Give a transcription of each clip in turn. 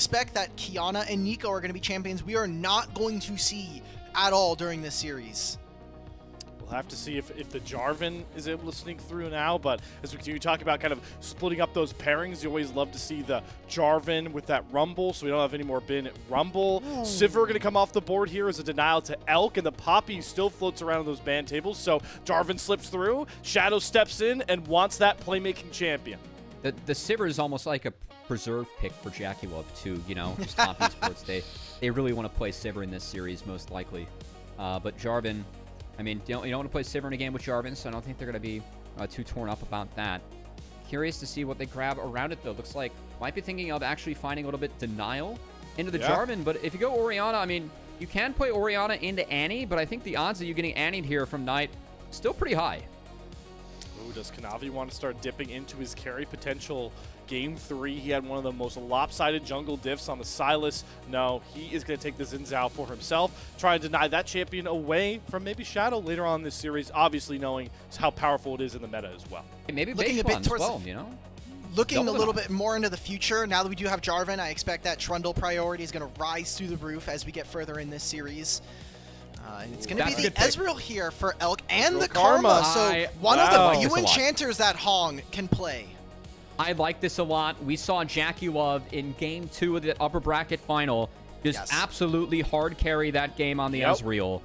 expect that Kiana and Nico are going to be champions we are not going to see at all during this series. We'll have to see if the Jarvan is able to sneak through now, but as we continue to talk about kind of splitting up those pairings, you always love to see the Jarvan with that Rumble, so we don't have any more Bin Rumble. Sivir going to come off the board here as a denial to Elk, and the Poppy still floats around on those ban tables, so Jarvan slips through, Shadow steps in and wants that playmaking champion. The Sivir is almost like a preserve pick for JackeyLove too, you know, just top esports. They really want to play Sivir in this series, most likely. But Jarvan, I mean, you don't want to play Sivir in a game with Jarvan, so I don't think they're going to be too torn up about that. Curious to see what they grab around it, though. Looks like might be thinking of actually finding a little bit denial into the Jarvan. But if you go Orianna, I mean, you can play Orianna into Annie, but I think the odds of you getting Annied here from Knight still pretty high. Ooh, does Kanavi want to start dipping into his carry potential? Game 3, he had one of the most lopsided jungle diffs on the Sylas. No, he is going to take the Xin Zhao for himself, try to deny that champion away from maybe Shadow later on in this series, obviously knowing how powerful it is in the meta as well. Maybe looking a bit towards as well, you know? Looking a little bit more into the future, now that we do have Jarvan, I expect that Trundle priority is going to rise through the roof as we get further in this series. And it's going to be the Ezreal here for Elk and the Karma, so one of the few enchanters that Hong can play. I like this a lot. We saw JackeyLove in Game 2 of the upper bracket final just absolutely hard carry that game on the Ezreal.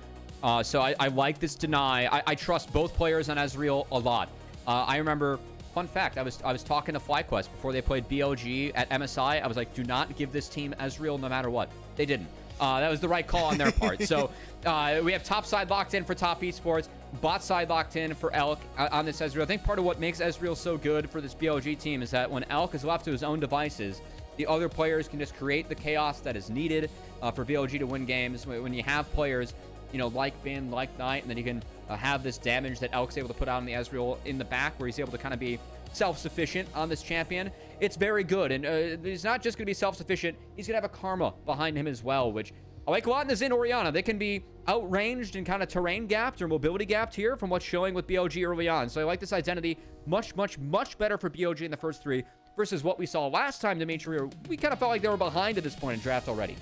So I like this deny. I trust both players on Ezreal a lot. I remember, fun fact, I was talking to FlyQuest before they played BLG at MSI. I was like, do not give this team Ezreal no matter what. They didn't. That was the right call on their part. So we have top side locked in for top esports, bot side locked in for Elk on this Ezreal. I think part of what makes Ezreal so good for this BLG team is that when Elk is left to his own devices, the other players can just create the chaos that is needed for BLG to win games. When you have players, you know, like Bin, like Knight, and then you can have this damage that Elk's able to put out on the Ezreal in the back, where he's able to kind of be self-sufficient on this champion. It's very good, and he's not just going to be self-sufficient, he's going to have a Karma behind him as well, which I like a lot in the Xin Orianna. They can be outranged and kind of terrain gapped or mobility gapped here from what's showing with BLG early on. So I like this identity much, much, much better for BLG in the first 3 versus what we saw last time, Dimitri. We kind of felt like they were behind at this point in draft already.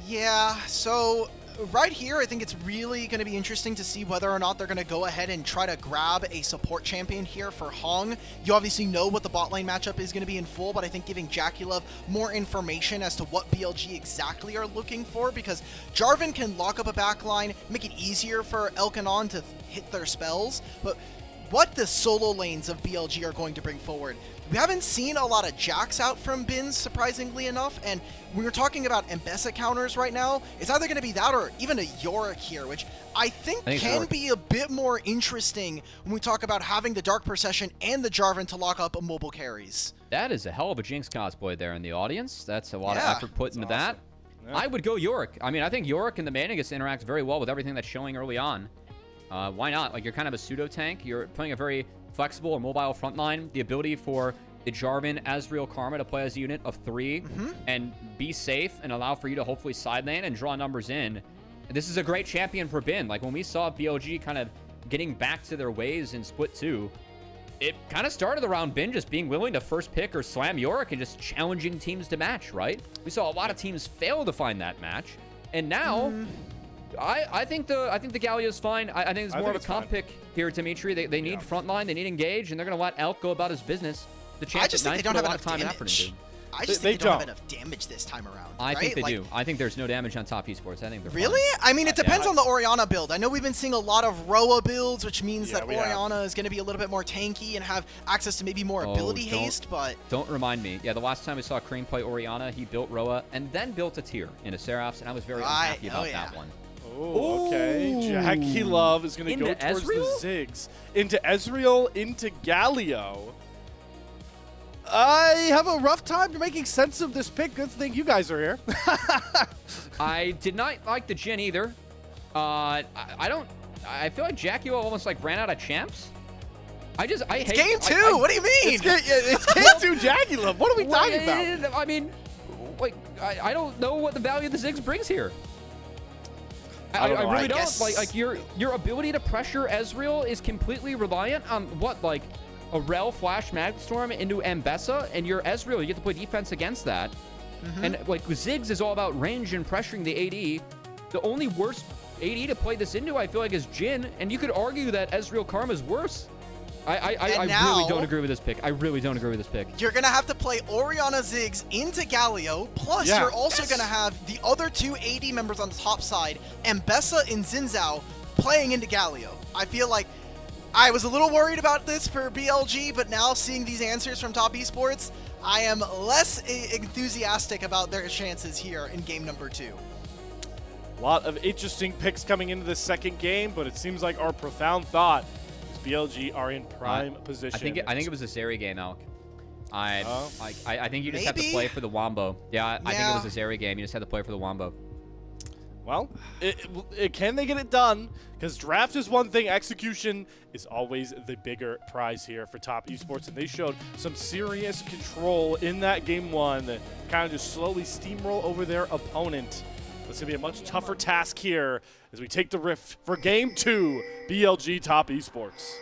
Yeah, so right here, I think it's really going to be interesting to see whether or not they're going to go ahead and try to grab a support champion here for Hong. You obviously know what the bot lane matchup is going to be in full, but I think giving JackeyLove more information as to what BLG exactly are looking for, because Jarvan can lock up a backline, make it easier for Elk and On to hit their spells, but what the solo lanes of BLG are going to bring forward. We haven't seen a lot of Jacks out from Bins, surprisingly enough, and when we're talking about Mbessa counters right now, it's either going to be that or even a Yorick here, which I think can be a bit more interesting when we talk about having the Dark Procession and the Jarvan to lock up mobile carries. That is a hell of a Jinx cosplay there in the audience. That's a lot of effort put into that. Yeah. I would go Yorick. I mean, I think Yorick and the Manigus interact very well with everything that's showing early on. Why not? Like, you're kind of a pseudo tank. You're playing a very flexible or mobile front line. The ability for the Jarvan, Ezreal, Karma to play as a unit of 3 and be safe and allow for you to hopefully side lane and draw numbers in. This is a great champion for Bin. Like, when we saw BLG kind of getting back to their ways in Split 2, it kind of started around Bin just being willing to first pick or slam Yorick and just challenging teams to match, right? We saw a lot of teams fail to find that match. And now... I think the Galio's fine. I think it's more of a comp pick here, Dimitri. They need frontline, they need engage, and they're going to let Elk go about his business. The chance I just think they don't have enough damage. I just think they don't have enough damage this time around. I think they do. I think there's no damage on top esports. I think they're really? I mean, it depends on the Orianna build. I know we've been seeing a lot of Roa builds, which means that Orianna is going to be a little bit more tanky and have access to maybe more ability haste, but... Don't remind me. Yeah, the last time we saw Creme play Orianna, he built Roa and then built a tier into Seraphs, and I was very unhappy about that one. Oh, okay. JackeyLove is going to go towards the Ziggs. Into Ezreal, into Galio. I have a rough time making sense of this pick. Good thing you guys are here. I did not like the Jhin either. I feel like JackeyLove almost like ran out of champs. It's game 2. What do you mean? It's game 2 JackeyLove. What are we talking about? I mean, like, I don't know what the value of the Ziggs brings here. I really don't. Like your ability to pressure Ezreal is completely reliant on what, like a Rel Flash Magic Storm into Mbessa, and your Ezreal, you get to play defense against that. And like Ziggs is all about range and pressuring the AD. The only worst AD to play this into, I feel like, is Jhin, and you could argue that Ezreal Karma is worse. I really don't agree with this pick. I really don't agree with this pick. You're going to have to play Orianna Ziggs into Galio, plus you're also going to have the other 2 AD members on the top side, Mbessa and Xin playing into Galio. I feel like I was a little worried about this for BLG, but now seeing these answers from Top Esports, I am less enthusiastic about their chances here in game number 2. A lot of interesting picks coming into the second game, but it seems like our profound thought is BLG are in prime position. I think it was a Zeri game, Elk. I think you just have to play for the Wombo. Yeah, I think it was a Zeri game. You just had to play for the Wombo. Well, can they get it done? Because draft is one thing, execution is always the bigger prize here for Top Esports, and they showed some serious control in that game 1, kind of just slowly steamroll over their opponent. It's going to be a much tougher task here as we take the rift for game 2, BLG Top Esports.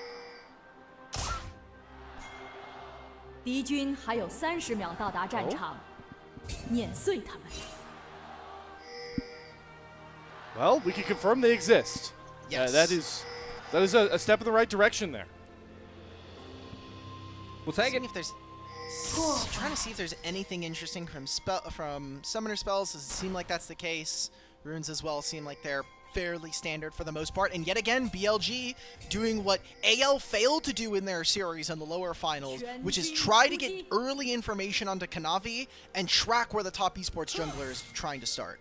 敌军还有30秒到达战场，碾碎他们。 Well, we can confirm they exist. Yes. That is a step in the right direction there. We'll take it. If there's, trying to see if there's anything interesting from summoner spells. Does it seem like that's the case? Runes as well seem like they're fairly standard for the most part. And yet again, BLG doing what AL failed to do in their series in the lower finals, which is try to get early information onto Kanavi and track where the Top Esports jungler is trying to start.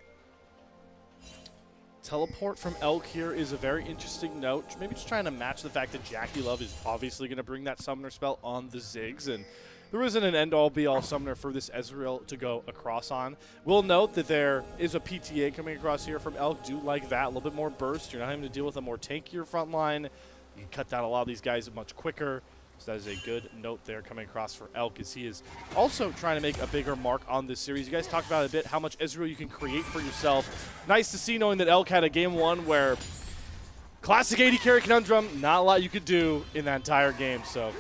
Teleport from Elk here is a very interesting note. Maybe just trying to match the fact that JackeyLove is obviously going to bring that summoner spell on the Ziggs, and there isn't an end-all be-all summoner for this Ezreal to go across on. We'll note that there is a PTA coming across here from Elk. Do like that, a little bit more burst. You're not having to deal with a more tankier front line. You can cut down a lot of these guys much quicker. So that is a good note there coming across for Elk, as he is also trying to make a bigger mark on this series. You guys talked about a bit how much Ezreal you can create for yourself. Nice to see, knowing that Elk had a game 1 where classic AD carry conundrum, not a lot you could do in that entire game. So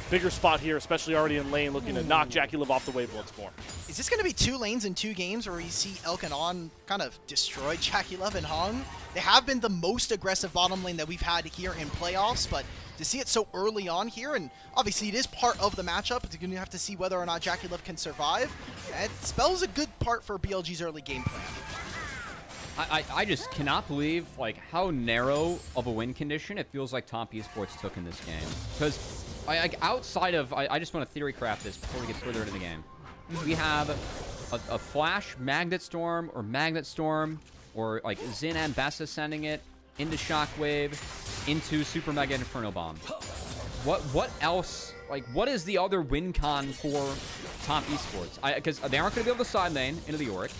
bigger spot here, especially already in lane, looking to knock JackeyLove off the wave once more. Is this going to be 2 lanes in 2 games where we see Elk and On kind of destroy JackeyLove and Hong? They have been the most aggressive bottom lane that we've had here in playoffs, but to see it so early on here, and obviously it is part of the matchup, you're going to have to see whether or not JackeyLove can survive. It spells a good part for BLG's early game plan. I just cannot believe like how narrow of a win condition it feels like Top Esports took in this game. Because outside of, I just want to theory craft this before we get further into the game. We have a Flash Magnet Storm or Magnet Storm, or like Xin and Bessa sending it into Shockwave, into Super Mega Inferno Bomb. What else? Like, what is the other win con for Top Esports? Because they aren't going to be able to side lane into the Yorick.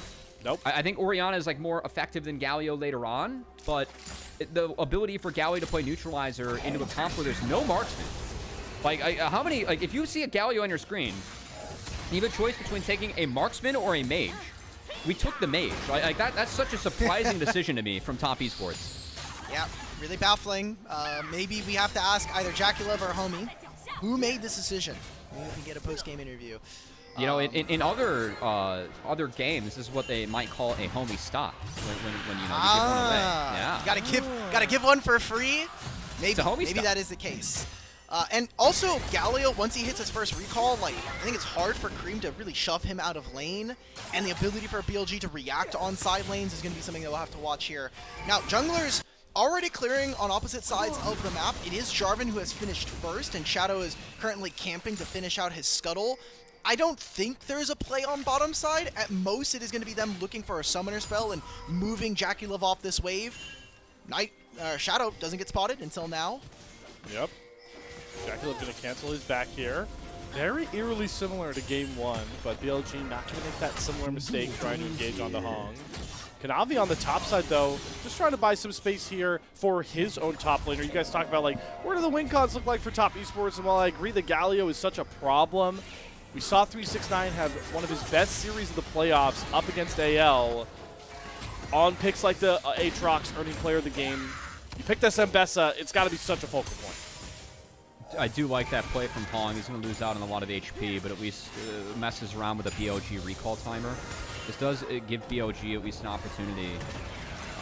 Nope. I think Orianna is like more effective than Galio later on, but the ability for Galio to play Neutralizer into a comp where there's no marksman. Like, how many? Like, if you see a Galio on your screen, you have a choice between taking a marksman or a mage. We took the mage. Like that's such a surprising decision to me from Top Esports. Yeah, really baffling. Maybe we have to ask either JackeyLove or Homie, who made this decision? Maybe we can get a post-game interview. You know, in other games, this is what they might call a homie stock. When you know, you give one away. Yeah. Gotta give one for free. Maybe stock. that is the case. And also, Galio, once he hits his first recall, like, I think it's hard for Creme to really shove him out of lane, and the ability for BLG to react on side lanes is going to be something that we'll have to watch here. Now, junglers already clearing on opposite sides of the map. It is Jarvan who has finished first, and Shadow is currently camping to finish out his scuttle. I don't think there's a play on bottom side. At most, it is going to be them looking for a summoner spell and moving JackeyLove off this wave. Shadow doesn't get spotted until now. Yep. JackeyLove going to cancel his back here. Very eerily similar to game 1, but BLG not going to make that similar mistake trying to engage on the Hong. Kanavi on the top side, though, just trying to buy some space here for his own top laner. You guys talk about, like, what do the win cons look like for Top Esports? And while I agree that Galio is such a problem, we saw 369 have one of his best series of the playoffs up against AL on picks like the Aatrox earning player of the game. You pick this Mbessa, it's got to be such a focal point. I do like that play from Hong. He's going to lose out on a lot of HP, but at least messes around with a BLG recall timer. This does give BLG at least an opportunity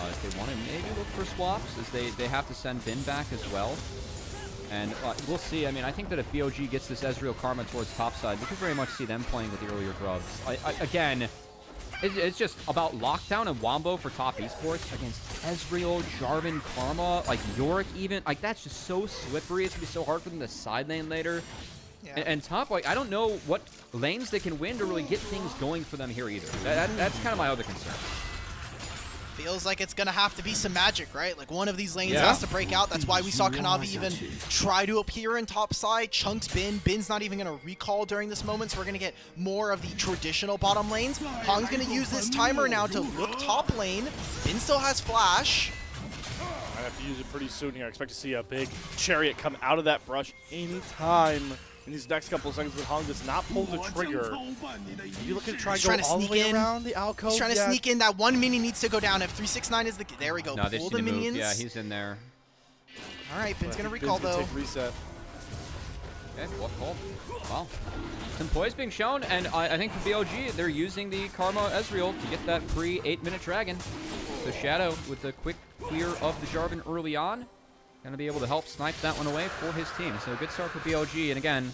if they want to maybe look for swaps, as they have to send Bin back as well. And we'll see. I mean, I think that if BLG gets this Ezreal Karma towards topside, we could very much see them playing with the earlier grubs. Again, it's just about lockdown and Wombo for top esports against Ezreal, Jarvan, Karma, like Yorick even. Like, that's just so slippery. It's going to be so hard for them to side lane later. Yeah. And top, like, I don't know what lanes they can win to really get things going for them here either. That's kind of my other concern. Feels like it's going to have to be some magic, right? Like, one of these lanes has to break out. That's why we saw Kanavi even try to appear in top side. Chunk's Bin's not even going to recall during this moment, so we're going to get more of the traditional bottom lanes. Hong's going to use this timer now to look top lane. Bin still has flash. I have to use it pretty soon here. I expect to see a big chariot come out of that brush anytime in these next couple of seconds, but Hong does not pull the trigger. You looking to try and go all the way around the alcove? He's trying to sneak in. That one minion needs to go down. If 369 is the... There we go. No, pull the minions. Yeah, he's in there. All right, Bin's going to recall, though. Take reset. Okay, bluff called. Wow. Some poise being shown, and I think for BLG, they're using the Karma Ezreal to get that pre-8-minute dragon. So Shadow, with the quick clear of the Jarvan early on, going to be able to help snipe that one away for his team. So a good start for BLG. And again,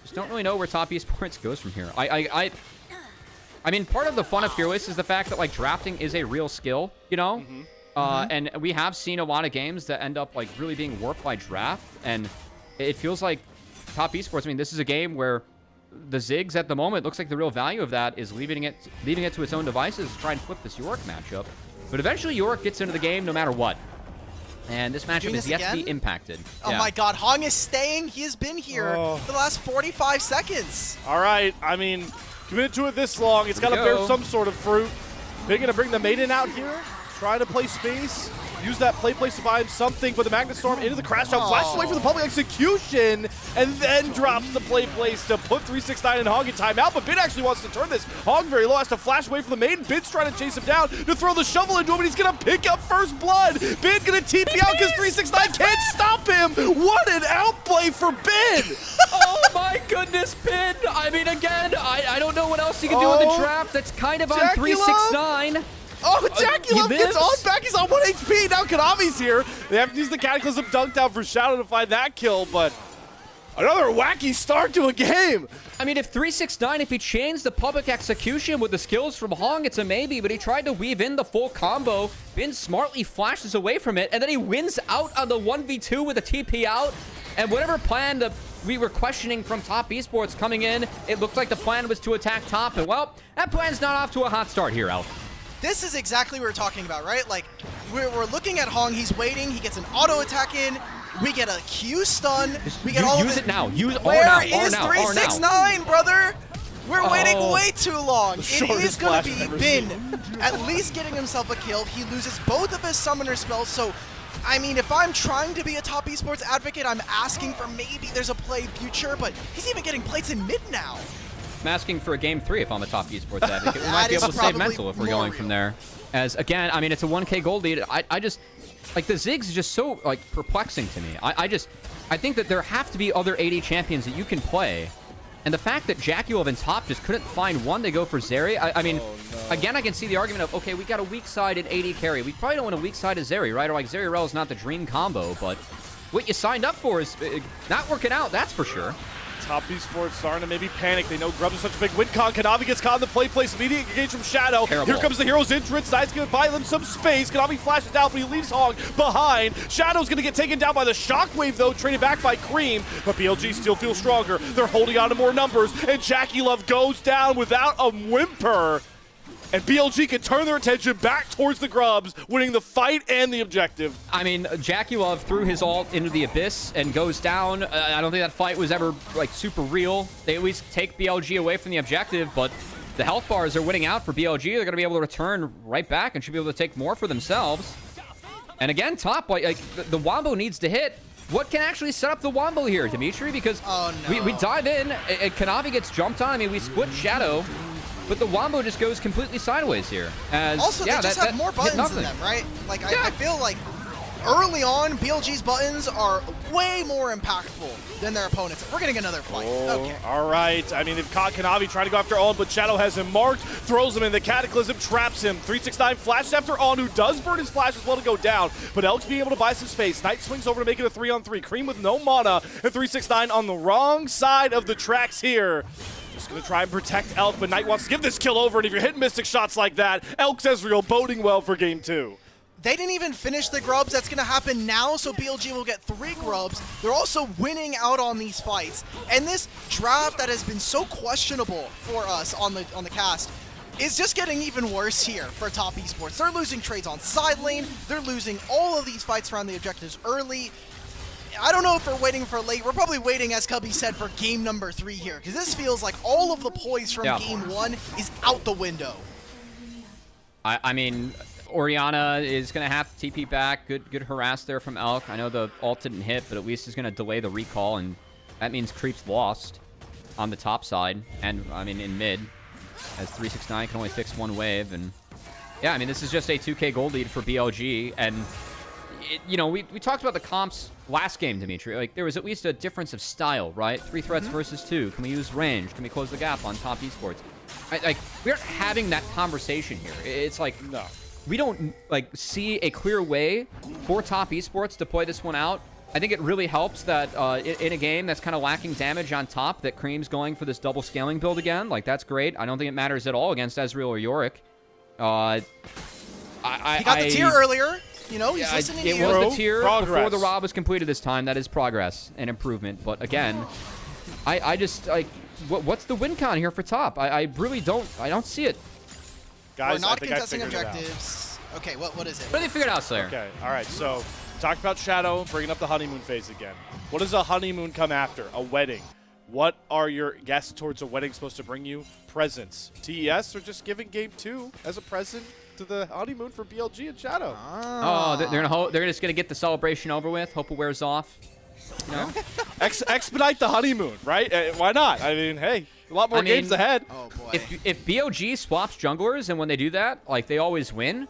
just don't really know where top esports goes from here. I mean, part of the fun of Fearless is the fact that, like, drafting is a real skill, you know? And we have seen a lot of games that end up, like, really being warped by draft. And it feels like top esports, I mean, this is a game where the Ziggs at the moment, looks like the real value of that is leaving it to its own devices to try and flip this Yorick matchup. But eventually Yorick gets into the game no matter what. And this matchup is yet to be impacted. Oh my god, Hong is staying. He has been here for the last 45 seconds. All right, I mean, committed to it this long. It's got to bear some sort of fruit. They're going to bring the Maiden out here, try to play space, use that place to buy him something, but the Magnet Storm into the crash out, flashes away from the public execution, and then drops the place to put 369 and Hong in timeout, but Bin actually wants to turn this. Hong very low, has to flash away from the Maiden. Bin's trying to chase him down to throw the shovel into him, and he's going to pick up first blood. Bin going to TP out because 369 can't stop him. What an outplay for Bin. Oh my goodness, Bin. I mean, again, I don't know what else you can do in the draft. That's kind of on 369. Oh, JackeyLove gets on back. He's on 1 HP. Now Kanavi's here. They have to use the Cataclysm dunk down for Shadow to find that kill, but another wacky start to a game. I mean, if 369, if he chains the public execution with the skills from Hong, it's a maybe, but he tried to weave in the full combo. Bin smartly flashes away from it, and then he wins out on the 1v2 with a TP out. And whatever plan that we were questioning from top esports coming in, it looked like the plan was to attack top, and well, that plan's not off to a hot start here, Alf. This is exactly what we're talking about, right? Like, we're looking at Hong. He's waiting. He gets an auto attack in. We get a Q stun. We get all of it. Use it now. Use it. Where is 369, brother? We're waiting way too long. It is going to be Bin at least getting himself a kill. He loses both of his summoner spells, so I mean, if I'm trying to be a top esports advocate, I'm asking for maybe there's a play future, but he's even getting plates in mid now. I'm asking for a game 3 if I'm a top esports advocate. We might be able to save mental if we're going from there. As, again, I mean, it's a 1K gold lead. I just, like, the Ziggs is just so, like, perplexing to me. I think that there have to be other AD champions that you can play. And the fact that JackeyLove and top just couldn't find one to go for Zeri, I mean, again, I can see the argument of, okay, we got a weak side in AD carry. We probably don't want a weak side of Zeri, right? Or, like, Zeri Rel is not the dream combo, but what you signed up for is not working out, that's for sure. Top esports starting to maybe panic. They know Grub is such a big win con. Kanavi gets caught in the place. Immediate engage from Shadow. Terrible. Here comes the hero's entrance. Knight's going to buy them some space. Kanavi flashes out, but he leaves Hong behind. Shadow's going to get taken down by the shockwave, though, traded back by Creme. But BLG still feels stronger. They're holding on to more numbers, and JackeyLove goes down without a whimper. And BLG can turn their attention back towards the Grubs, winning the fight and the objective. I mean, JackeyLove threw his ult into the abyss and goes down. I don't think that fight was ever, like, super real. They at least take BLG away from the objective, but the health bars are winning out for BLG. They're going to be able to return right back and should be able to take more for themselves. And again, top, like the Wombo needs to hit. What can actually set up the Wombo here, Dimitri? Because we dive in, and Kanavi gets jumped on. I mean, we split Shadow. But the Wombo just goes completely sideways here. As, also, they just have more buttons than them, right? Like, I feel like early on, BLG's buttons are way more impactful than their opponents. We're getting another fight. Okay. All right. I mean, they've caught Kanavi trying to go after On, but Shadow has him marked, throws him in the Cataclysm, traps him. 369 flashes after On, who does burn his flash as well to go down, but Elk's being able to buy some space. Knight swings over to make it a 3-on-3. Creme with no mana, and 369 on the wrong side of the tracks here. Just going to try and protect Elk, but Knight wants to give this kill over, and if you're hitting Mystic shots like that, Elk's Ezreal boding well for game 2. They didn't even finish the grubs. That's going to happen now, so BLG will get 3 grubs. They're also winning out on these fights. And this draft that has been so questionable for us on the cast is just getting even worse here for Top Esports. They're losing trades on side lane. They're losing all of these fights around the objectives early. I don't know if we're waiting for late. We're probably waiting, as Cubby said, for game number 3 here, because this feels like all of the poise from game 1 is out the window. I mean, Orianna is going to have to TP back. Good harass there from Elk. I know the ult didn't hit, but at least he's going to delay the recall, and that means Creep's lost on the top side, and I mean in mid, as 369 can only fix 1 wave. And yeah, I mean, this is just a 2k gold lead for BLG, and you know, we talked about the comps last game, Dimitri. Like, there was at least a difference of style, right? 3 threats versus 2. Can we use range? Can we close the gap on Top Esports? Like, we aren't having that conversation here. It's like, no. We don't, like, see a clear way for Top Esports to play this one out. I think it really helps that in a game that's kind of lacking damage on top, that Creme's going for this double scaling build again. Like, that's great. I don't think it matters at all against Ezreal or Yorick. He got the tier earlier. You know, he's listening to you. It was the tier before the Rob was completed this time. That is progress and improvement. But again, I just, like, what's the win con here for top? I really don't see it. Guys, we're not I think contesting I figured objectives. Okay, what is it? What did they figure out, Slayer? Okay, all right, so talked about Shadow, bringing up the honeymoon phase again. What does a honeymoon come after? A wedding. What are your guests towards a wedding supposed to bring you? Presents. TES, or just giving game 2 as a present to the honeymoon for BLG and Shadow. Oh, they're just gonna get the celebration over with. Hope it wears off. You know? Expedite the honeymoon, right? Why not? I mean, hey, a lot more games ahead. Oh boy. If BOG swaps junglers, and when they do that, like, they always win,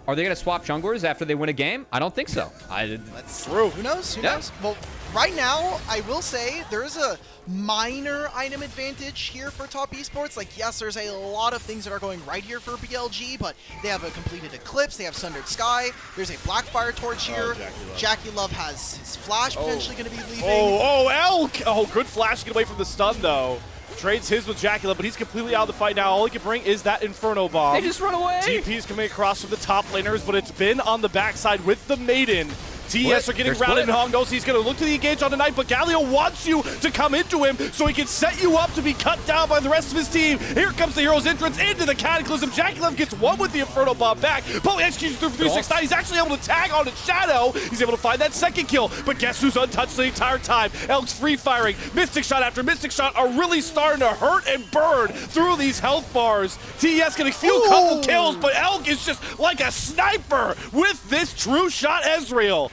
are they gonna swap junglers after they win a game? I don't think so. That's true. Who knows? Who knows? Well, right now, I will say there is a minor item advantage here for Top Esports. Like, yes, there's a lot of things that are going right here for BLG, but they have a completed Eclipse, they have Sundered Sky, there's a Blackfire Torch here. JackeyLove has his Flash potentially going to be leaving. Oh, Elk! Oh, good flash, get away from the stun, though. Trades his with JackeyLove, but he's completely out of the fight now. All he can bring is that Inferno Bomb. They just run away! TP's coming across from the top laners, but it's been on the backside with the Maiden. TES are getting routed, and Hong knows he's going to look to the engage on the Knight, but Galio wants you to come into him so he can set you up to be cut down by the rest of his team. Here comes the hero's entrance into the Cataclysm. JackeyLove gets 1 with the Inferno Bomb back. But execution through 369. He's actually able to tag on to Shadow. He's able to find that 2nd kill, but guess who's untouched the entire time? Elk's free firing. Mystic shot after Mystic shot are really starting to hurt and burn through these health bars. TES getting a few couple kills, but Elk is just like a sniper with this true shot Ezreal.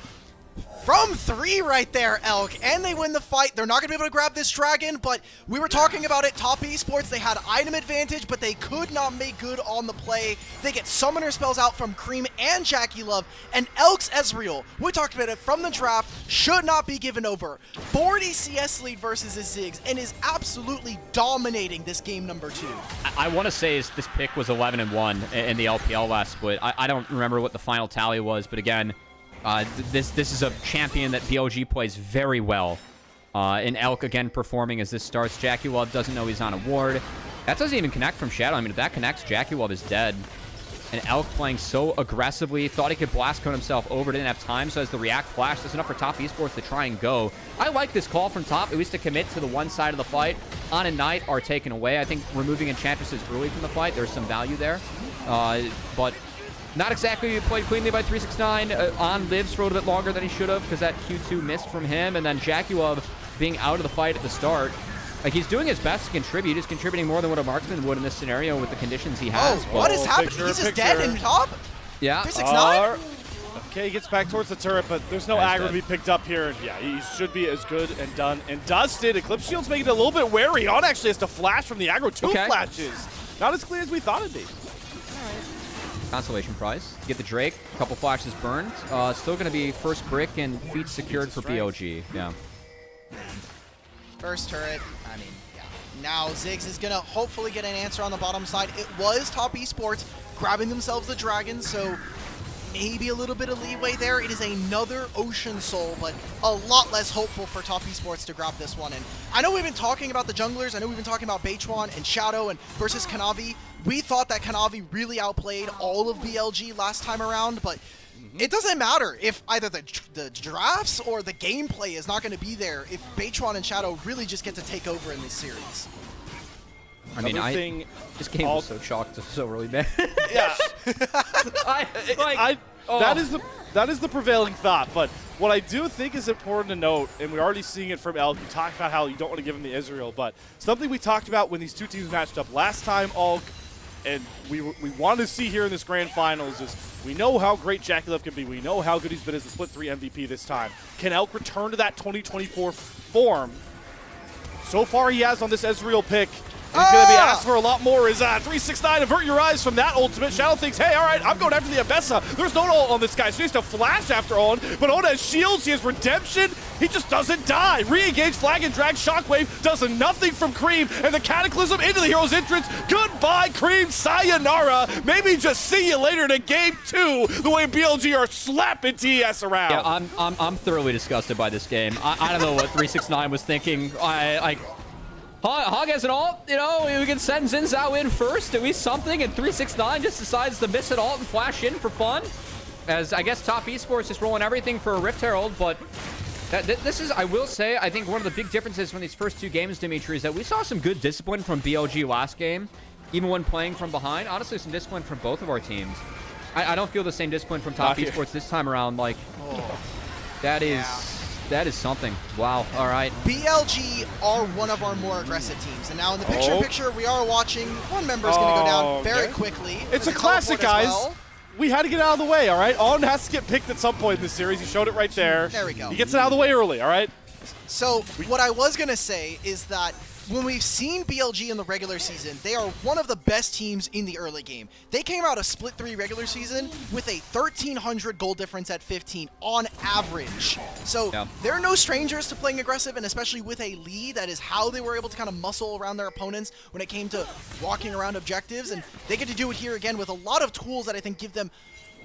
From 3 right there, Elk, and they win the fight. They're not going to be able to grab this dragon, but we were talking about it. Top Esports, they had item advantage, but they could not make good on the play. They get summoner spells out from Creme and JackeyLove, and Elk's Ezreal, we talked about it from the draft, should not be given over. 40 CS lead versus his Ziggs, and is absolutely dominating this game number 2. I want to say this pick was 11-1 in the LPL last split. I don't remember what the final tally was, but again, this is a champion that BLG plays very well. And Elk again performing as this starts. JackeyLove doesn't know he's on a ward. That doesn't even connect from Shadow. I mean, if that connects, JackeyLove is dead. And Elk playing so aggressively, thought he could blast cone himself over, didn't have time, so as the react flash, that's enough for Top Esports to try and go. I like this call from top, at least to commit to the one side of the fight. On and Knight are taken away. I think removing Enchantresses early from the fight, there's some value there. But not exactly played cleanly by 369. On lives for a little bit longer than he should have because that Q2 missed from him. And then JackeyLove being out of the fight at the start. Like, he's doing his best to contribute. He's contributing more than what a marksman would in this scenario with the conditions he has. Oh, what is happening? He's just dead in top? Yeah. 369? Okay, he gets back towards the turret, but there's no aggro to be picked up here. Yeah, he should be as good and done and dusted. Eclipse Shield's making it a little bit wary. On actually has to flash from the aggro. Two flashes. Not as clean as we thought it'd be. Consolation prize. Get the Drake. A couple flashes burned. Still going to be first brick and feet secured for BLG. Yeah. First turret. I mean, yeah. Now Ziggs is going to hopefully get an answer on the bottom side. It was Top Esports grabbing themselves the Dragon, so maybe a little bit of leeway there. It is another Ocean Soul, but a lot less hopeful for Top Esports to grab this one. And I know we've been talking about the junglers. I know we've been talking about Beichuan and Shadow and versus Kanavi. We thought that Kanavi really outplayed all of BLG last time around, but it doesn't matter if either the drafts or the gameplay is not going to be there if Beichuan and Shadow really just get to take over in this series. I mean, this game was so chalked, so really bad. Yeah. That is the prevailing thought, but what I do think is important to note, and we're already seeing it from Elk, you talked about how you don't want to give him the Israel, but something we talked about when these two teams matched up last time, Alk, and we wanted to see here in this grand finals is we know how great JackeyLove can be. We know how good he's been as a split 3 MVP this time. Can Elk return to that 2024 form? So far he has on this Ezreal pick. And he's going to be asked for a lot more. Is 369, avert your eyes from that ultimate. Shadow thinks, hey, all right, I'm going after the Abessa. There's no ult on this guy, so he has to flash after on. But Oda has shields, he has redemption. He just doesn't die. Re-engage, flag and drag, Shockwave does nothing from Creme. And the Cataclysm into the hero's entrance. Goodbye, Creme, sayonara. Maybe just see you later in game 2, the way BLG are slapping TES around. Yeah, I'm thoroughly disgusted by this game. I don't know what 369 was thinking. Hog has an ult, you know, we can send Xin Zhao in first, at least something, and 369 just decides to miss an ult and flash in for fun. As I guess Top Esports is rolling everything for a Rift Herald, but this is, I will say, I think one of the big differences from these first 2 games, Dimitri, is that we saw some good discipline from BLG last game, even when playing from behind. Honestly, some discipline from both of our teams. I don't feel the same discipline from Top Esports this time around. Like, that is... Yeah. That is something. Wow. All right. BLG are one of our more aggressive teams. And now in the picture-in-picture, we are watching one member is going to go down very quickly. It's a classic, guys. Well. We had to get out of the way, all right? On has to get picked at some point in this series. He showed it right there. There we go. He gets it out of the way early, all right? So what I was going to say is that when we've seen BLG in the regular season, they are one of the best teams in the early game. They came out of split 3 regular season with a 1,300 goal difference at 15 on average. So they're no strangers to playing aggressive, and especially with a lead, that is how they were able to kind of muscle around their opponents when it came to walking around objectives. And they get to do it here again with a lot of tools that I think give them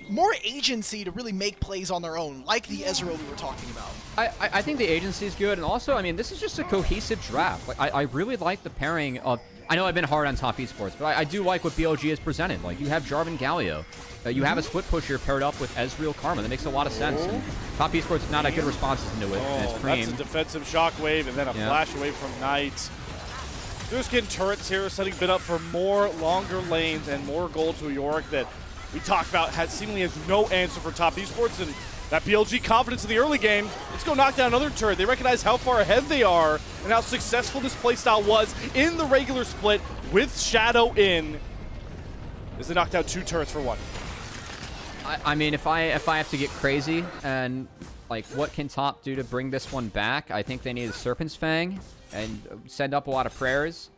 more agency to really make plays on their own, like the Ezreal we were talking about. I think the agency is good, and also, I mean, this is just a cohesive draft. Like, I really like the pairing of... I know I've been hard on Top Esports, but I do like what BLG has presented. Like, you have Jarvan Galio. You have a split pusher paired up with Ezreal Karma. That makes a lot of sense. And Top Esports not had good responses into it. And it's Creme. That's a defensive Shockwave, and then a flash away from Knight. They're just getting turrets here, setting Bin up for more longer lanes and more gold to Yorick that we talked about seemingly has no answer for Top Esports, and that BLG confidence in the early game. Let's go knock down another turret. They recognize how far ahead they are and how successful this playstyle was in the regular split with Shadow in. As they knocked out 2 turrets for 1. I mean, if I have to get crazy and like what can Top do to bring this one back, I think they need a Serpent's Fang and send up a lot of prayers.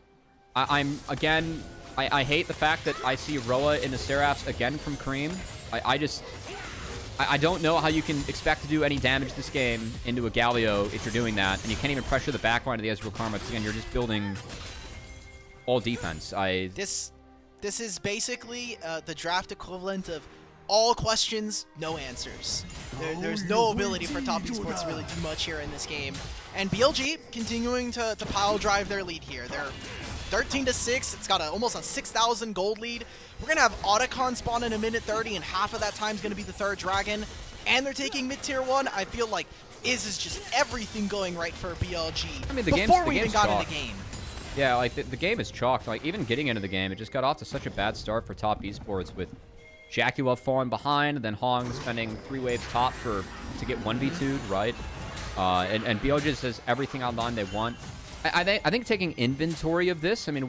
I hate the fact that I see Roa in the Seraphs again from Creme. I don't know how you can expect to do any damage this game into a Galio if you're doing that, and you can't even pressure the backline of the Ezreal Karma, because again, you're just building all defense. This is basically the draft equivalent of all questions, no answers. There's no ability for Top Esports to really do much here in this game. And BLG continuing to pile drive their lead here. They're 13-6. It's got almost a 6,000 gold lead. We're going to have Otacon spawn in a minute 30, and half of that time is going to be the 3rd dragon. And they're taking mid-tier 1. I feel like is just everything going right for BLG. I mean, before we even got in the game. Yeah, like the game is chalked. Like even getting into the game, it just got off to such a bad start for Top Esports with JackeyLove falling behind, and then Hong spending 3 waves top to get 1v2'd, right? And BLG just has everything online they want. I think taking inventory of this, I mean,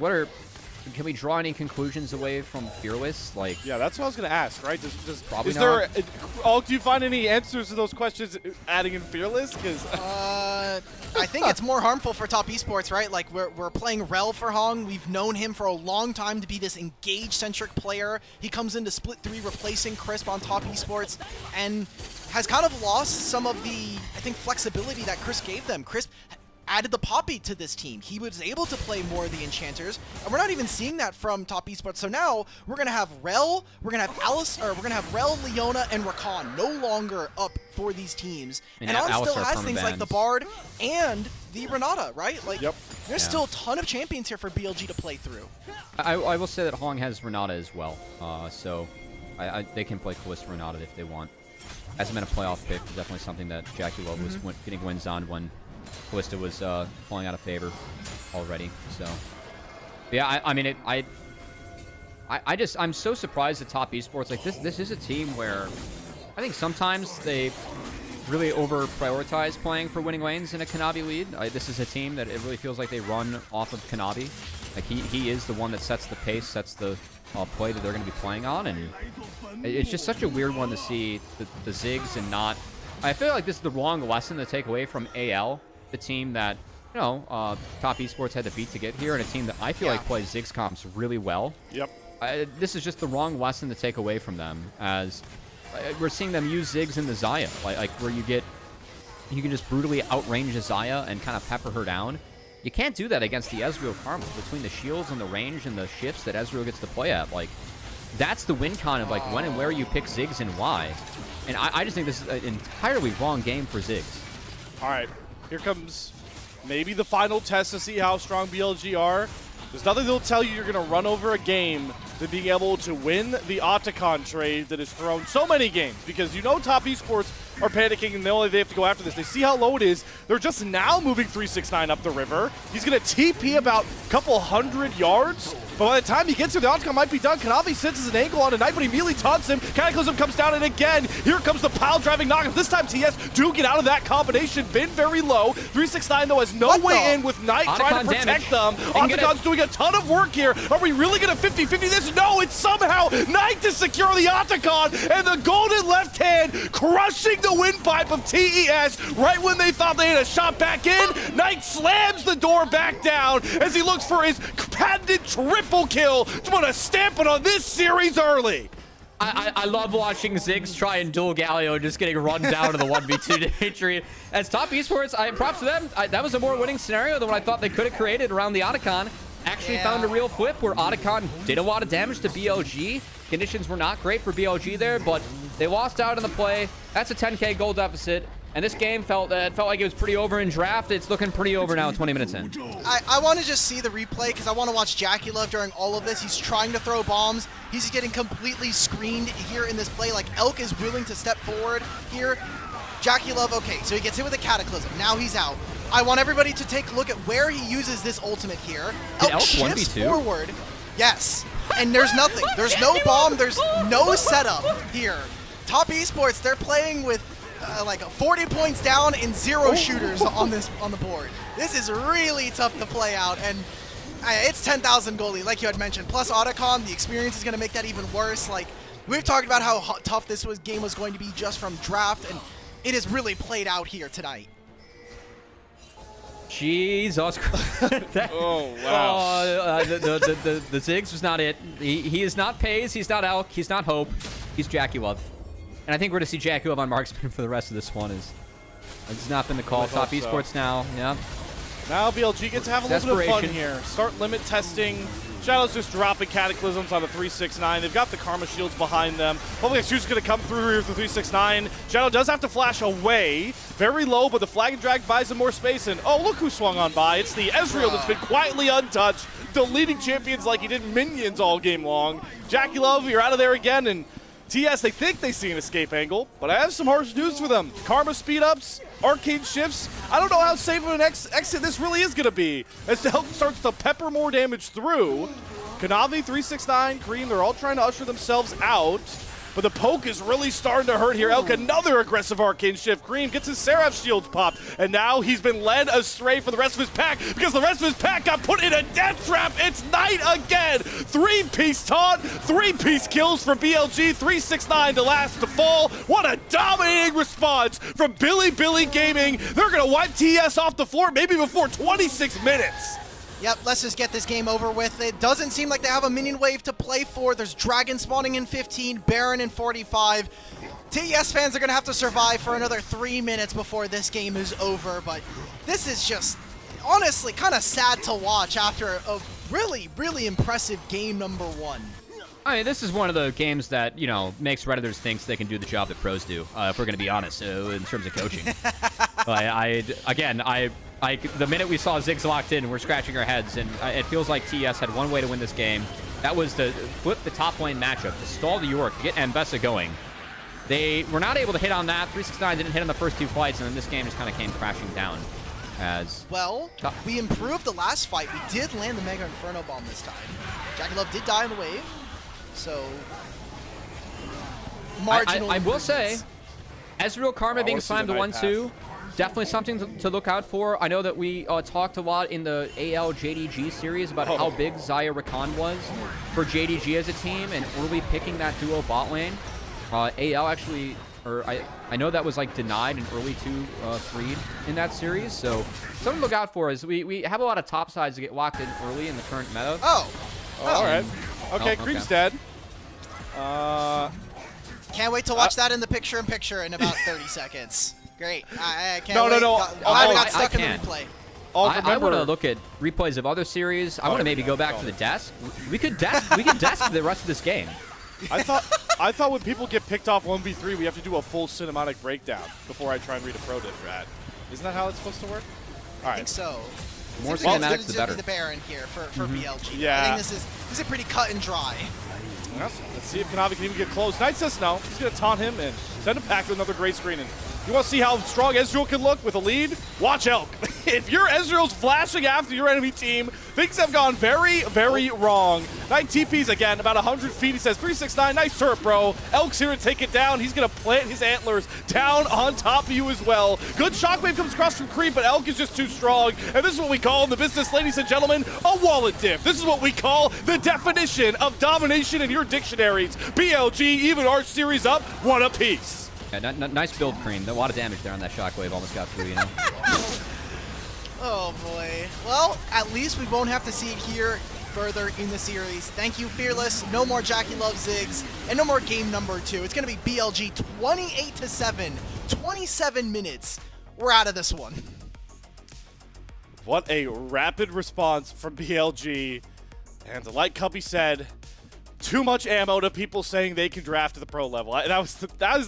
can we draw any conclusions away from Fearless? Like, yeah, that's what I was going to ask, right? Probably not. Do you find any answers to those questions adding in Fearless? Because I I think it's more harmful for top esports, right? Like, we're playing Rel for Hong. We've known him for a long time to be this engage-centric player. He comes into Split 3 replacing Crisp on top esports and has kind of lost some of the, I think, flexibility that Crisp gave them. Crisp added the Poppy to this team. He was able to play more of the enchanters, and we're not even seeing that from top esports. So now we're gonna have Rel, we're gonna have Alice, or we're gonna have Rel, Leona, and Rakan no longer up for these teams. And On still has things like the Bard and the Renata, right? Like, there's still a ton of champions here for BLG to play through. I will say that Hong has Renata as well, so they can play Kalista Renata if they want. Hasn't been a playoff pick. Definitely something that JackeyLove was getting wins on when Kalista was falling out of favor already. So, yeah, I mean, I'm so surprised at top esports. Like, this is a team where I think sometimes they really over-prioritize playing for winning lanes in a Kanavi lead. This is a team that it really feels like they run off of Kanavi. Like, he is the one that sets the pace, sets the play that they're going to be playing on, and it's just such a weird one to see the Ziggs and not... I feel like this is the wrong lesson to take away from AL, the team that, you know, top esports had to beat to get here, and a team that I feel like plays Ziggs comps really well. Yep. This is just the wrong lesson to take away from them, as we're seeing them use Ziggs in the Xayah, like where you can just brutally outrange a Xayah and kind of pepper her down. You can't do that against the Ezreal Karma. Between the shields and the range and the shifts that Ezreal gets to play at, like, that's the win con of, like, when and where you pick Ziggs and why. And I just think this is an entirely wrong game for Ziggs. All right, here comes maybe the final test to see how strong BLG are. There's nothing that'll tell you you're going to run over a game than being able to win the Otacon trade that has thrown so many games, because you know top esports are panicking and they have to go after this. They see how low it is. They're just now moving 369 up the river. He's going to TP about a couple hundred yards, but by the time he gets here, the Otacon might be done. Kanavi senses an angle on a Knight, but he immediately taunts him. Cataclysm comes down, and again, here comes the pile-driving knockup. This time TS do get out of that combination. Been very low. 369, though, has no way in with Knight trying to protect them. Otacon's doing a ton of work here. Are we really going to 50-50 this? No, it's somehow Knight to secure the Otacon, and the golden left hand crushing the windpipe of TES right when they thought they had a shot back in. Knight slams the door back down as he looks for his patented triple kill to put a stamp on this series early. I love watching Ziggs try and duel Galio, just getting run down to the 1v2 to victory. As top esports, props to them. That was a more winning scenario than what I thought they could have created around the Otacon. Actually found a real flip where Otacon did a lot of damage to BLG. Conditions were not great for BLG there, but they lost out on the play. That's a 10k goal deficit. And this game felt like it was pretty over in draft. It's looking pretty over now, 20 minutes in. I want to just see the replay because I want to watch JackeyLove during all of this. He's trying to throw bombs. He's getting completely screened here in this play. Like, Elk is willing to step forward here. JackeyLove, okay, so he gets hit with a Cataclysm. Now he's out. I want everybody to take a look at where he uses this ultimate here. Elk shifts forward. Yes, and there's nothing. There's no bomb. There's no setup here. Top esports, they're playing with like 40 points down and 0 shooters on the board. This is really tough to play out, and it's 10,000 goalie, like you had mentioned. Plus Otacon, the experience is going to make that even worse. Like, we've talked about how tough this game was going to be just from draft, and it has really played out here tonight. Jesus Christ. Oh, wow. The Ziggs was not it. He is not Pays, he's not Elk, he's not Hope, he's JackeyLove. And I think we're going to see JackeyLove on marksman for the rest of this one. It's not been the call. Top esports now. Yeah. Now BLG gets to have a little bit of fun here. Start limit testing. Shadow's just dropping Cataclysms on the 369. They've got the Karma shields behind them. Hopefully Exude's going to come through here with the 369. Shadow does have to flash away. Very low, but the Flag and Drag buys him more space. And oh, look who swung on by. It's the Ezreal that's been quietly untouched, deleting champions like he did minions all game long. JackeyLove, you're out of there again. And TS, they think they see an escape angle, but I have some harsh news for them. Karma speed-ups, arcane shifts. I don't know how safe of an exit this really is going to be, as the Elk starts to pepper more damage through. Kanavi, 369, Creme, they're all trying to usher themselves out. but the poke is really starting to hurt here. Elk, another aggressive arcane shift. Creme gets his Seraph shields popped, and now he's been led astray for the rest of his pack because the rest of his pack got put in a death trap. It's night again. 3-piece taunt, 3-piece kills from BLG, 369 to last to fall. What a dominating response from Bilibili Gaming. They're going to wipe TES off the floor maybe before 26 minutes. Yep, let's just get this game over with. It doesn't seem like they have a minion wave to play for. There's Dragon spawning in 15, Baron in 45. TES fans are going to have to survive for another 3 minutes before this game is over, but this is just honestly kind of sad to watch after a really, really impressive game number 1. I mean, this is one of the games that, you know, makes Redditors think they can do the job that pros do, if we're going to be honest, in terms of coaching. The minute we saw Ziggs locked in, we're scratching our heads, and it feels like TES had one way to win this game. That was to flip the top lane matchup, to stall the York, get Ambessa going. They were not able to hit on that. 369 didn't hit on the first 2 fights, and then this game just kind of came crashing down. Well, we improved the last fight. We did land the Mega Inferno Bomb this time. JackeyLove did die in the wave, so marginal I will say, Ezreal Karma being slammed to 1-2, definitely something to look out for. I know that we talked a lot in the AL JDG series about how big Xayah Rakan was for JDG as a team and early picking that duo bot lane. AL actually, I know that was like denied an early 2-3 in that series, so something to look out for is we have a lot of top sides to get locked in early in the current meta. All right. Okay, Creep's dead. Can't wait to watch that in the picture-in-picture in about 30 seconds. Great. I can't No. wait. I got stuck in the can't. replay. I want to look at replays of other series. I want to maybe go back to the desk. We could desk the rest of this game. I thought when people get picked off 1v3, we have to do a full cinematic breakdown before I try and read a pro diff rat. Isn't that how it's supposed to work? All right. I think so. More cinematics, the better. The Baron here for BLG. Yeah. I think this is pretty cut and dry. Well, let's see if Kanavi can even get close. Knight says no. He's going to taunt him and send him back to another great screen. And you want to see how strong Ezreal can look with a lead? Watch Elk. If your Ezreal's flashing after your enemy team, things have gone very, very wrong. Knight TPs again, about 100 feet. He says 369, nice turret, bro. Elk's here to take it down. He's going to plant his antlers down on top of you as well. Good shockwave comes across from Creme, but Elk is just too strong. And this is what we call in the business, ladies and gentlemen, a wallet diff. This is what we call the definition of domination in your dictionaries. BLG even our series up 1 apiece. Yeah, nice build, Creme. A lot of damage there on that shockwave. Almost got through, you know. Oh boy. Well, at least we won't have to see it here further in the series. Thank you, Fearless. No more JackeyLove Ziggs, and no more game number 2. It's going to be BLG 28-7, 27 minutes. We're out of this one. What a rapid response from BLG. And like Cubby said, too much ammo to people saying they can draft to the pro level. That was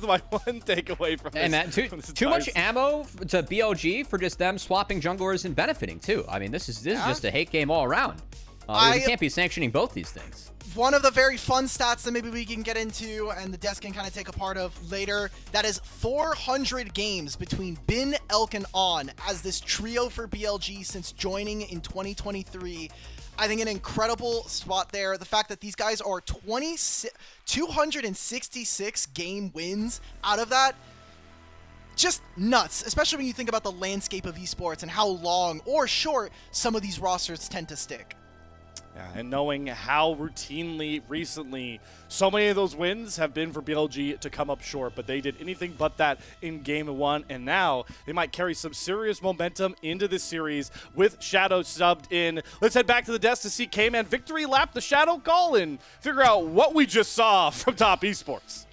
my one takeaway from this. And that too much ammo to BLG for just them swapping junglers and benefiting too. I mean, this is just a hate game all around. We can't be sanctioning both these things. One of the very fun stats that maybe we can get into and the desk can kind of take a part of later, that is 400 games between Bin, Elk, and On as this trio for BLG since joining in 2023. I think an incredible spot there. The fact that these guys are 266 game wins out of that, just nuts, especially when you think about the landscape of esports and how long or short some of these rosters tend to stick. Yeah, and knowing how routinely recently so many of those wins have been for BLG to come up short, but they did anything but that in game 1, and now they might carry some serious momentum into this series with Shadow subbed in. Let's head back to the desk to see K-Man victory lap the Shadow call and figure out what we just saw from Top Esports.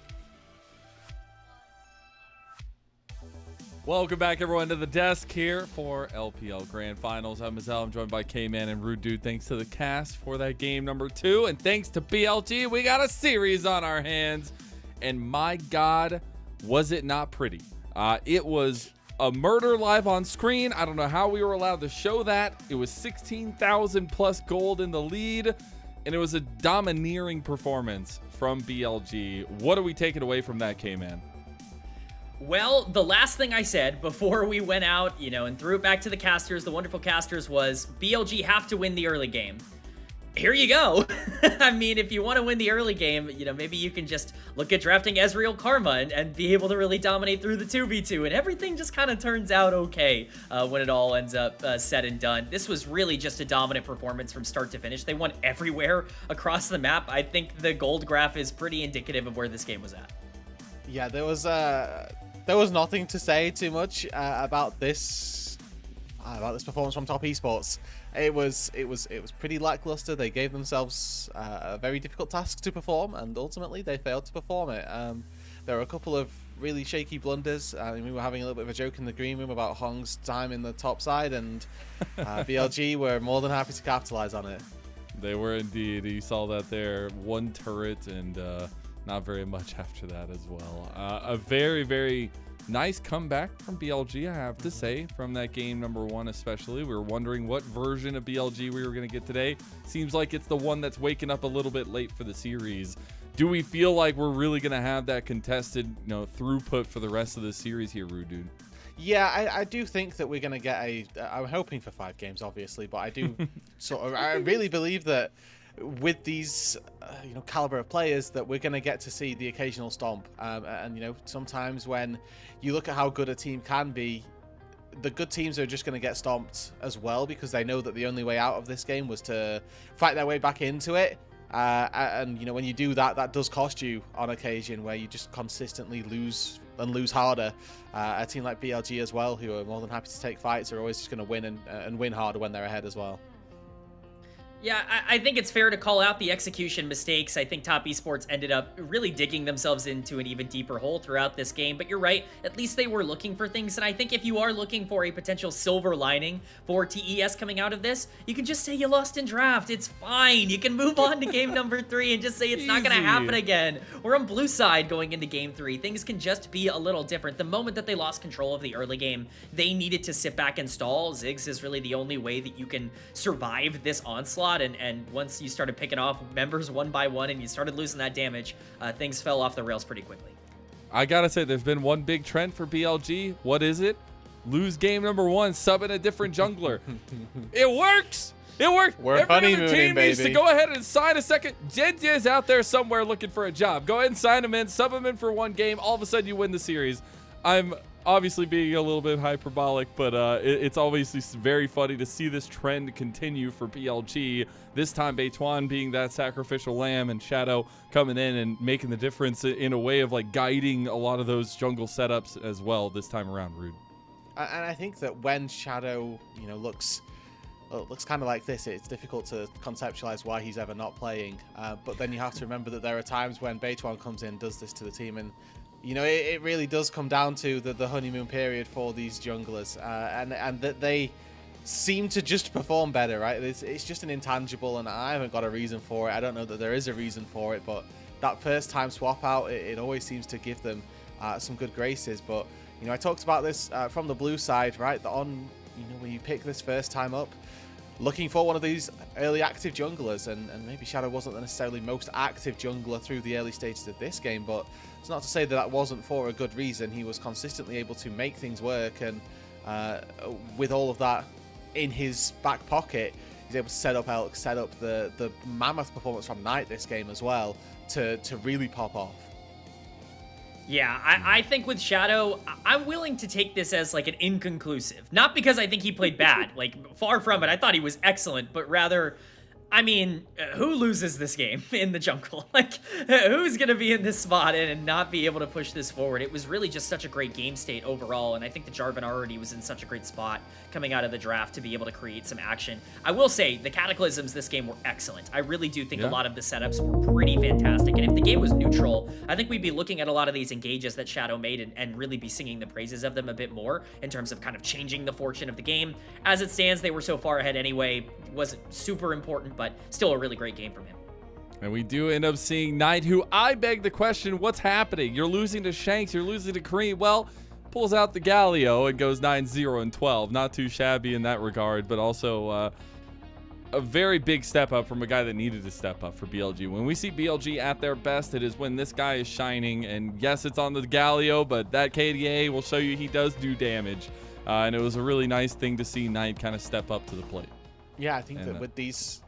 Welcome back, everyone, to the desk here for LPL Grand Finals. I'm Mazel. I'm joined by K-Man and Rude Dude. Thanks to the cast for that game number 2. And thanks to BLG, we got a series on our hands. And my God, was it not pretty. It was a murder live on screen. I don't know how we were allowed to show that. It was 16,000 plus gold in the lead. And it was a domineering performance from BLG. What are we taking away from that, K-Man? Well, the last thing I said before we went out, and threw it back to the casters, the wonderful casters, was BLG have to win the early game. here you go. I mean, if you want to win the early game, you know, maybe you can just look at drafting Ezreal Karma and be able to really dominate through the 2v2, and everything just kind of turns out okay when it all ends up said and done. This was really just a dominant performance from start to finish. They won everywhere across the map. I think the gold graph is pretty indicative of where this game was at. Yeah, there was nothing to say too much about this performance from Top Esports. It was pretty lackluster. They gave themselves a very difficult task to perform, and ultimately they failed to perform it. There were a couple of really shaky blunders. We were having a little bit of a joke in the green room about Hong's time in the top side, and BLG were more than happy to capitalize on it. They were indeed. You saw that there. One turret and not very much after that as well. A very, very nice comeback from BLG, I have to say, from that game number 1 especially. We were wondering what version of BLG we were going to get today. Seems like it's the one that's waking up a little bit late for the series. Do we feel like we're really going to have that contested, you know, throughput for the rest of the series here, Rude Dude? Yeah, I do think that we're going to get I'm hoping for 5 games, obviously, but I do I really believe that with these caliber of players that we're going to get to see the occasional stomp, and sometimes when you look at how good a team can be, the good teams are just going to get stomped as well, because they know that the only way out of this game was to fight their way back into it, and when you do that, that does cost you on occasion, where you just consistently lose and lose harder. A team like BLG as well, who are more than happy to take fights, are always just going to win and win harder when they're ahead as well. Yeah, I think it's fair to call out the execution mistakes. I think Top Esports ended up really digging themselves into an even deeper hole throughout this game. But you're right, at least they were looking for things. And I think if you are looking for a potential silver lining for TES coming out of this, you can just say you lost in draft. It's fine. You can move on to game number 3 and just say it's not going to happen again. We're on blue side going into game 3. Things can just be a little different. The moment that they lost control of the early game, they needed to sit back and stall. Ziggs is really the only way that you can survive this onslaught. And once you started picking off members one by one and you started losing that damage, things fell off the rails pretty quickly. I gotta say, there's been one big trend for BLG. What is it? Lose game number 1, sub in a different jungler. It works! It worked! We're Every other honeymooning, team needs to baby. go ahead and sign a second. Genji is out there somewhere looking for a job. Go ahead and sign him in, sub him in for 1 game. All of a sudden, you win the series. I'm obviously being a little bit hyperbolic, but it's obviously very funny to see this trend continue for BLG. This time, Beituan being that sacrificial lamb and Shadow coming in and making the difference in a way of like guiding a lot of those jungle setups as well this time around, Rude. And I think that when Shadow, looks kind of like this, it's difficult to conceptualize why he's ever not playing. But then you have to remember that there are times when Beituan comes in and does this to the team, and it really does come down to the honeymoon period for these junglers, and that they seem to just perform better, right? It's just an intangible, and I haven't got a reason for it. I don't know that there is a reason for it, but that first time swap out, it always seems to give them some good graces. But I talked about this from the blue side, right? When you pick this first time up, looking for one of these early active junglers, and maybe Shadow wasn't the necessarily most active jungler through the early stages of this game, but it's not to say that wasn't for a good reason. He was consistently able to make things work, and with all of that in his back pocket, he's able to set up Elk, set up the mammoth performance from Knight this game as well to really pop off. Yeah, I think with Shadow, I'm willing to take this as like an inconclusive. Not because I think he played bad, like far from it. I thought he was excellent, but rather, I mean, who loses this game in the jungle? Like, who's going to be in this spot and not be able to push this forward? It was really just such a great game state overall, and I think the Jarvan already was in such a great spot coming out of the draft to be able to create some action. I will say, the Cataclysms this game were excellent. I really do think a lot of the setups were pretty fantastic, and if the game was neutral, I think we'd be looking at a lot of these engages that Shadow made and really be singing the praises of them a bit more in terms of kind of changing the fortune of the game. As it stands, they were so far ahead anyway. Wasn't super important, but still a really great game from him. And we do end up seeing Knight, who I beg the question, what's happening? You're losing to Shanks, you're losing to Creme. Well, pulls out the Galio and goes 9-0-12. Not too shabby in that regard, but also a very big step up from a guy that needed to step up for BLG. When we see BLG at their best, it is when this guy is shining. And yes, it's on the Galio, but that KDA will show you he does do damage. And it was a really nice thing to see Knight kind of step up to the plate. Yeah, I think that with these